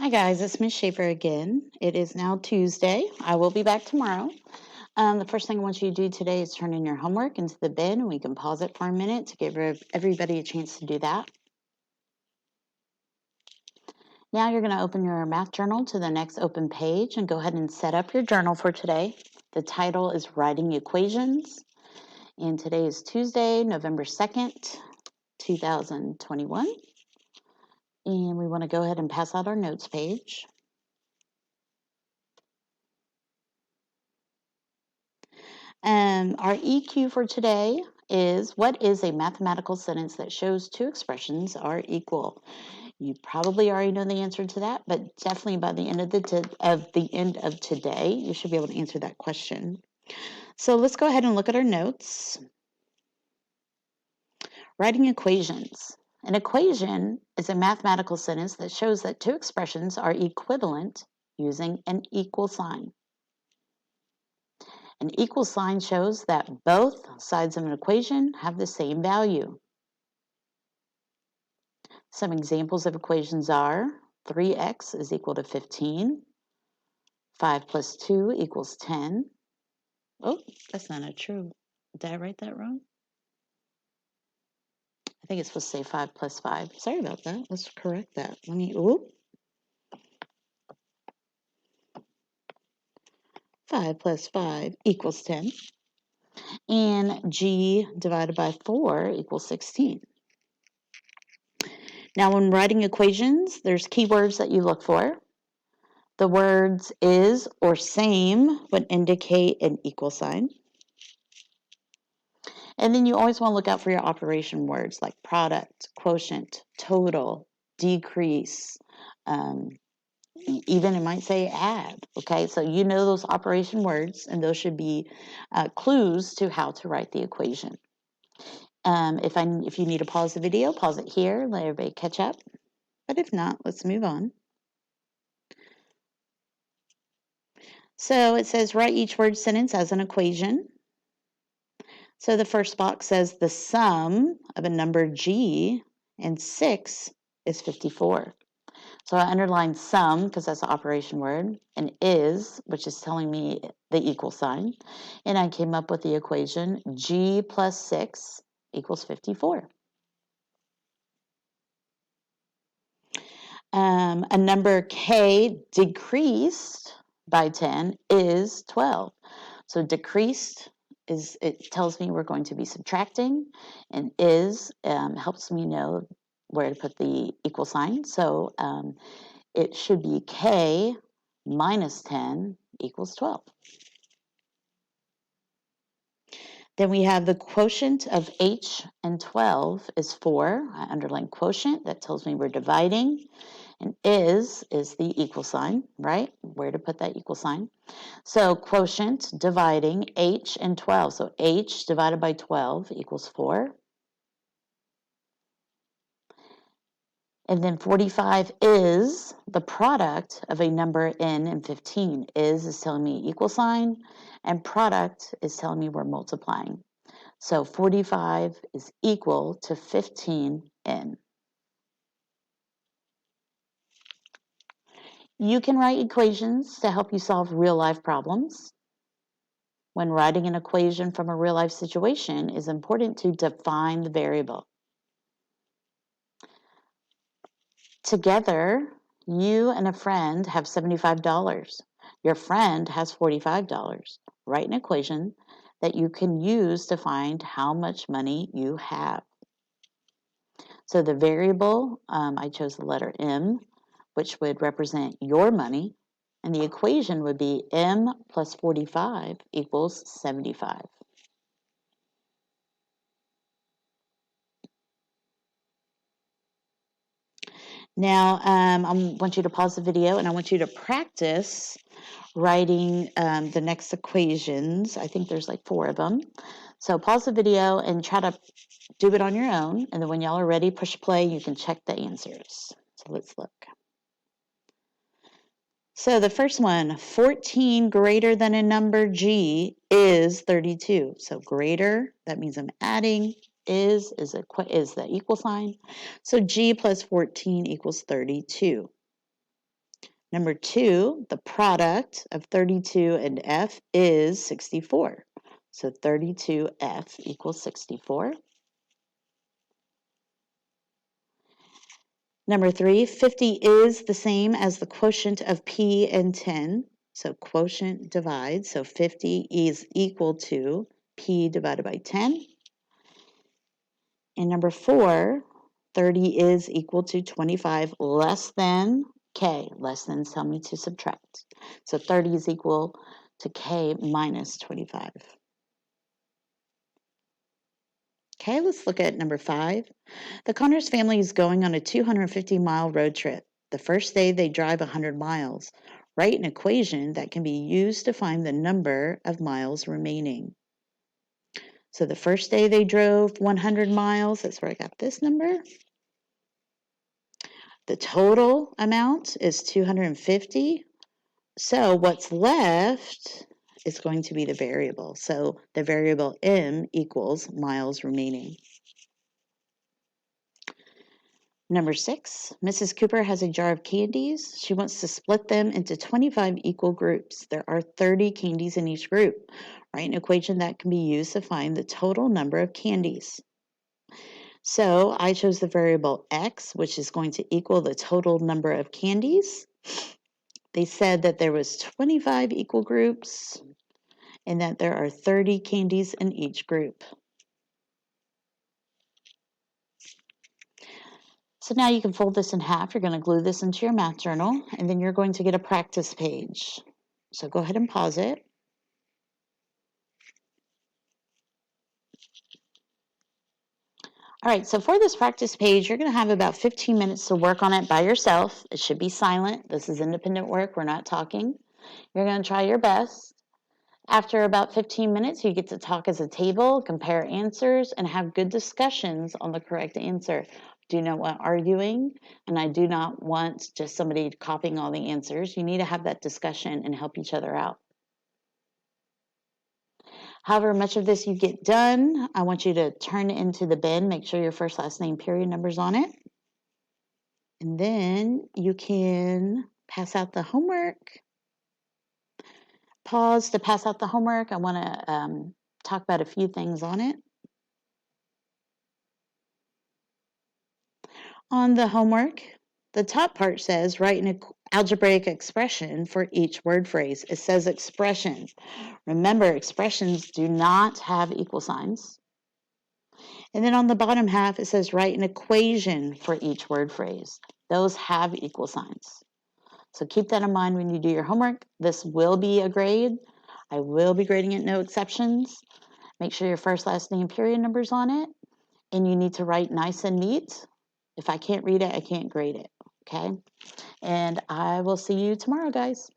Hi guys, it's Miss Schaefer again. It is now Tuesday. I will be back tomorrow. The first thing I want you to do today is turn in your homework into the bin, and we can pause it for a minute to give everybody a chance to do that. Now you're going to open your math journal to the next open page and go ahead and set up your journal for today. The title is Writing Equations, and today is Tuesday, November 2nd, 2021. And we want to go ahead and pass out our notes page. Our EQ for today is, what is a mathematical sentence that shows two expressions are equal? You probably already know the answer to that, but definitely by the end of today, you should be able to answer that question. So let's go ahead and look at our notes. Writing equations. An equation is a mathematical sentence that shows that two expressions are equivalent using an equal sign. An equal sign shows that both sides of an equation have the same value. Some examples of equations are 3x is equal to 15, 5 plus 2 equals 10. Oh, that's not true. Did I write that wrong? I think it's supposed to say 5 plus 5. Sorry about that. Let's correct that. 5 plus 5 equals 10. And g divided by 4 equals 16. Now, when writing equations, there's keywords that you look for. The words is or same would indicate an equal sign. And then you always want to look out for your operation words like product, quotient, total, decrease. Even it might say add. Okay, so you know those operation words, and those should be clues to how to write the equation. If you need to pause the video, pause it here, let everybody catch up. But if not, let's move on. So it says write each word sentence as an equation. So the first box says the sum of a number g and 6 is 54. So I underlined sum because that's an operation word, and is, which is telling me the equal sign. And I came up with the equation g plus 6 equals 54. A number k decreased by 10 is 12. So decreased is, it tells me we're going to be subtracting, and is helps me know where to put the equal sign. So it should be k minus 10 equals 12. Then we have the quotient of h and 12 is 4. I underline quotient. That tells me we're dividing. And is the equal sign, right? Where to put that equal sign. So quotient dividing h and 12. So h divided by 12 equals 4. And then 45 is the product of a number n and 15. Is telling me equal sign, and product is telling me we're multiplying. So 45 is equal to 15n. You can write equations to help you solve real-life problems. When writing an equation from a real-life situation, it's important to define the variable. Together, you and a friend have $75. Your friend has $45. Write an equation that you can use to find how much money you have. So the variable, I chose the letter M, which would represent your money, and the equation would be M plus 45 equals 75. Now, I want you to pause the video, and I want you to practice writing the next equations. I think there's like 4 of them. So pause the video and try to do it on your own, and then when y'all are ready, push play, you can check the answers. So let's look. So the first one, 14 greater than a number g is 32. So greater, that means I'm adding. Is the equal sign. So g plus 14 equals 32. Number 2, the product of 32 and F is 64. So 32F equals 64. Number 3, 50 is the same as the quotient of P and 10. So quotient divides. So 50 is equal to P divided by 10. And number 4, 30 is equal to 25 less than K. Less than tell me to subtract. So 30 is equal to K minus 25. Okay, let's look at number 5. The Connors family is going on a 250-mile road trip. The first day they drive 100 miles. Write an equation that can be used to find the number of miles remaining. So the first day they drove 100 miles, that's where I got this number. The total amount is 250. So what's left is going to be the variable. So the variable m equals miles remaining. Number 6, Mrs. Cooper has a jar of candies. She wants to split them into 25 equal groups. There are 30 candies in each group. Write an equation that can be used to find the total number of candies. So I chose the variable x, which is going to equal the total number of candies. They said that there was 25 equal groups and that there are 30 candies in each group. So now you can fold this in half. You're going to glue this into your math journal, and then you're going to get a practice page. So go ahead and pause it. All right, so for this practice page, you're going to have about 15 minutes to work on it by yourself. It should be silent. This is independent work. We're not talking. You're going to try your best. After about 15 minutes, you get to talk as a table, compare answers, and have good discussions on the correct answer. Do not want arguing, and I do not want just somebody copying all the answers. You need to have that discussion and help each other out. However much of this you get done, I want you to turn it into the bin. Make sure your first, last name, period number's on it. And then you can pass out the homework. Pause to pass out the homework. I want to talk about a few things on it. On the homework, the top part says write an algebraic expression for each word phrase. It says expression. Remember, expressions do not have equal signs. And then on the bottom half, it says write an equation for each word phrase. Those have equal signs. So keep that in mind when you do your homework. This will be a grade. I will be grading it, no exceptions. Make sure your first, last name, period number's on it. And you need to write nice and neat. If I can't read it, I can't grade it, okay? And I will see you tomorrow, guys.